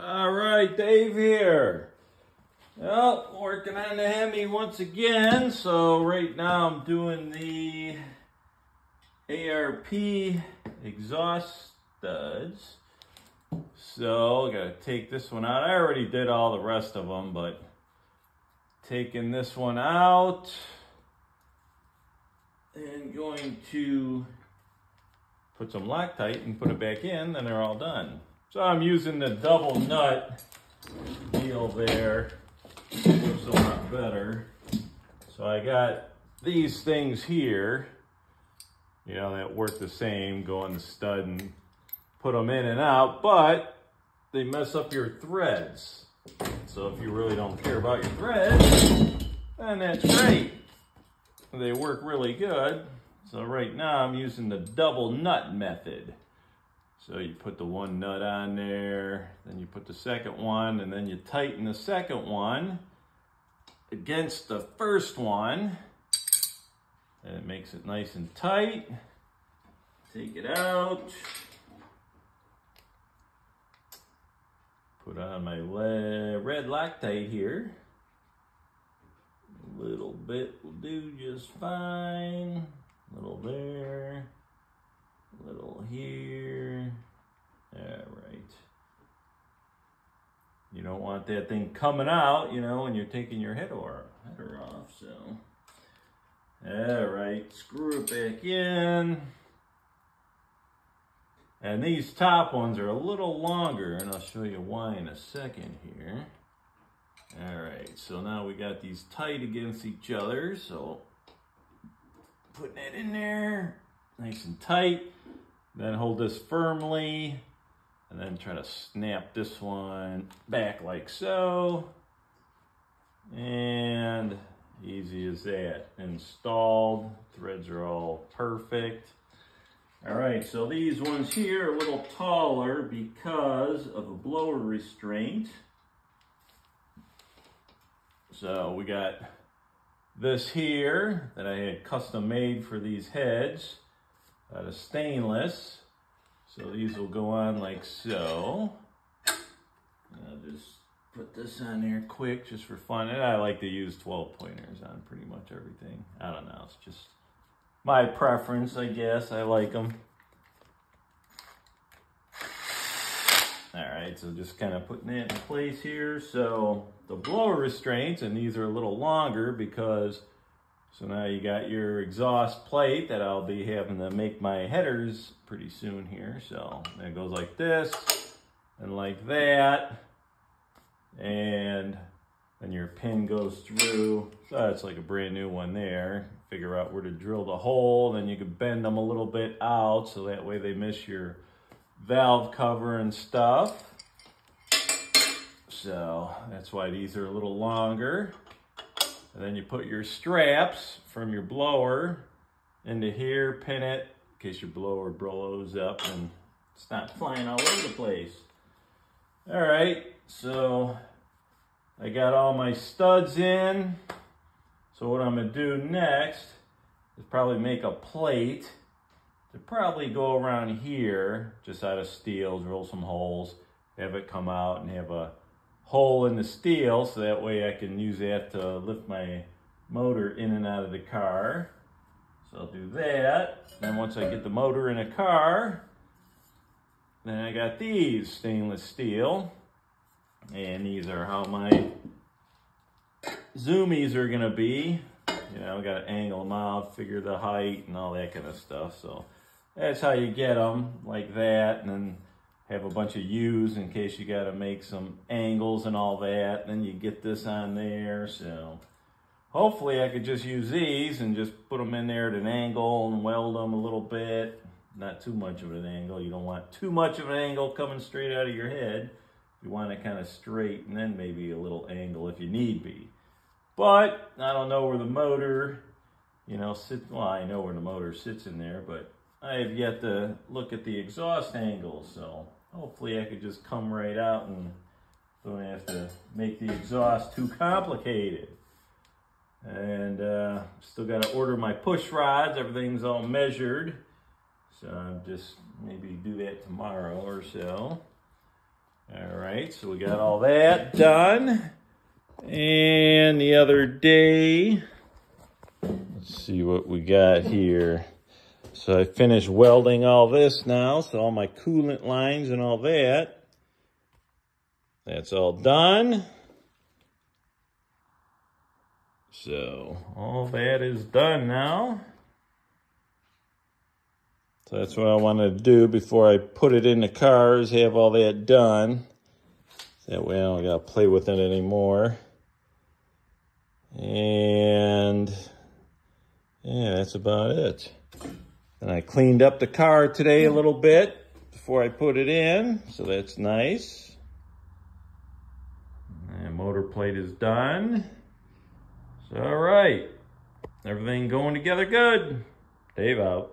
All right, Dave here. Well, working on the Hemi once again. So right now I'm doing the ARP exhaust studs. So I gotta take this one out. I already did all the rest of them, but taking this one out and going to put some Loctite and put it back in, then they're all done. So I'm using the double nut deal there. Looks a lot better. So I got these things here, you know, that work the same, go on the stud and put them in and out, but they mess up your threads. So if you really don't care about your threads, then that's great. They work really good. So right now I'm using the double nut method. So you put the one nut on there, then you put the second one, and then you tighten the second one against the first one. And it makes it nice and tight. Take it out. Put on my red Loctite here. A little bit will do just fine. A little there. A little here. All right. You don't want that thing coming out, you know, when you're taking your header off, so. All right, screw it back in. And these top ones are a little longer, and I'll show you why in a second here. All right, so now we got these tight against each other, so putting it in there, nice and tight. Then hold this firmly, and then try to snap this one back like so. And easy as that. Installed, threads are all perfect. All right, so these ones here are a little taller because of a blower restraint. So we got this here that I had custom made for these heads out of stainless. So these will go on like so. I'll just put this on there quick just for fun. And I like to use 12 pointers on pretty much everything. I don't know, it's just my preference, I guess. I like them. All right, so just kind of putting that in place here. So the blower restraints, and these are a little longer because, so now you got your exhaust plate that I'll be having to make my headers pretty soon here. So it goes like this and like that. And then your pin goes through. So that's like a brand new one there. Figure out where to drill the hole. Then you can bend them a little bit out so that way they miss your valve cover and stuff. So that's why these are a little longer. And then you put your straps from your blower into here, pin it in case your blower blows up and it's not flying all over the place. All right, so I got all my studs in. So what I'm gonna do next is probably make a plate to probably go around here, just out of steel, drill some holes, have it come out and have a hole in the steel so that way I can use that to lift my motor in and out of the car. So I'll do that. Then once I get the motor in a car, then I got these stainless steel. And these are how my zoomies are gonna be. You know, got to angle them out, figure the height and all that kind of stuff. So that's how you get them, like that. And then have a bunch of U's in case you got to make some angles and all that. And then you get this on there. So hopefully I could just use these and just put them in there at an angle and weld them a little bit. Not too much of an angle. You don't want too much of an angle coming straight out of your head. You want it kind of straight and then maybe a little angle if you need be. But I don't know where the motor, you know, sits. Well, I know where the motor sits in there, but I have yet to look at the exhaust angle. So hopefully I could just come right out and don't have to make the exhaust too complicated. And still got to order my push rods. Everything's all measured. So I'll just maybe do that tomorrow or so. All right, so we got all that done. And the other day, let's see what we got here. So I finished welding all this now, so all my coolant lines and all that. That's all done. So all that is done now. So that's what I wanted to do before I put it in the car, is have all that done. That way I don't gotta play with it anymore. And yeah, that's about it. And I cleaned up the car today a little bit before I put it in, so that's nice. And motor plate is done. So all right, everything going together good. Dave out.